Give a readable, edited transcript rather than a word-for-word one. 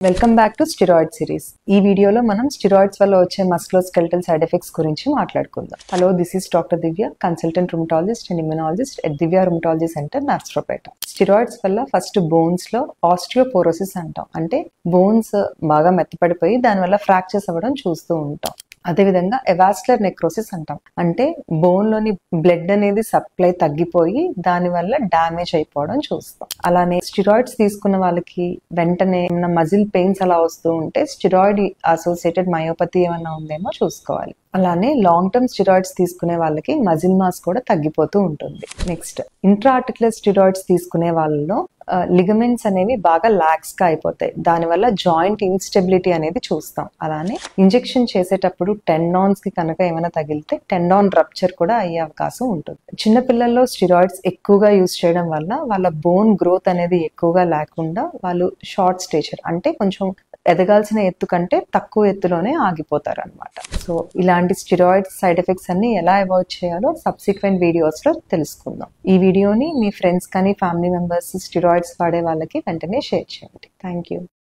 Welcome back to steroid series. ఈ వీడియోలో మనం స్టెరాయిడ్స్ వల్ల వచ్చే మస్కులోస్కెలిటల్ సైడ్ ఎఫెక్ట్స్ గురించి మాట్లాడుకుందాం. Hello, this is doctor Divya, consultant rheumatologist and immunologist at Divya rheumatology centre, Narasaraopet. Steroids వల్ల ఫస్ట్ బోన్స్ లో ఆస్టియోపోరోసిస్ అంటాం, అంటే బోన్స్ బాగా మెత్తపడిపోయి దానివల్ల ఫ్రాక్చర్స్ అవ్వడం చూస్తూ ఉంటాం. అదేవిధంగా ఎవాస్కులర్ నెక్రోసిస్ అంటాం, అంటే బోన్ లోని బ్లడ్ అనేది సప్లై తగ్గిపోయి దానివల్ల డ్యామేజ్ అయిపోవడం చూస్తాం. అలానే స్టెరాయిడ్స్ తీసుకున్న వాళ్ళకి వెంటనే మజిల్ పెయిన్స్ అలా వస్తూ ఉంటే స్టెరాయిడ్ అసోసియేటెడ్ మయోపతి ఏమన్నా ఉందేమో చూసుకోవాలి. అలానే లాంగ్ టర్మ్ స్టెరాయిడ్స్ తీసుకునే వాళ్ళకి మజిల్ మాస్ కూడా తగ్గిపోతూ ఉంటుంది. నెక్స్ట్, ఇంట్రా ఆర్టిక్యులర్ స్టెరాయిడ్స్ తీసుకునే వాళ్ళలో లిగమెంట్స్ అనేవి బాగా లాక్స్ గా అయిపోతాయి, దానివల్ల జాయింట్ ఇన్స్టెబిలిటీ అనేది చూస్తాం. అలానే ఇంజెక్షన్ చేసేటప్పుడు టెండాన్స్ కి కనుక ఏమైనా తగిలితే టెండాన్ రప్చర్ కూడా అయ్యే అవకాశం ఉంటుంది. చిన్నపిల్లల్లో స్టెరాయిడ్స్ ఎక్కువగా యూజ్ చేయడం వల్ల వాళ్ళ బోన్ గ్రోత్ అనేది ఎక్కువగా లేకుండా వాళ్ళు షార్ట్ స్టేచర్, అంటే కొంచెం ఎదగాల్సిన ఎత్తు కంటే తక్కువ ఎత్తులోనే ఆగిపోతారు అనమాట. సో ఇలాంటి స్టెరాయిడ్స్ సైడ్ ఎఫెక్ట్స్ అన్ని ఎలా అవాయిడ్ చేయాలో సబ్సిక్వెంట్ వీడియోస్ లో తెలుసుకుందాం. ఈ వీడియోని మీ ఫ్రెండ్స్ కానీ ఫ్యామిలీ మెంబర్స్ స్టెరాయిడ్స్ వాడే వాళ్ళకి వెంటనే షేర్ చేయండి. Thank you.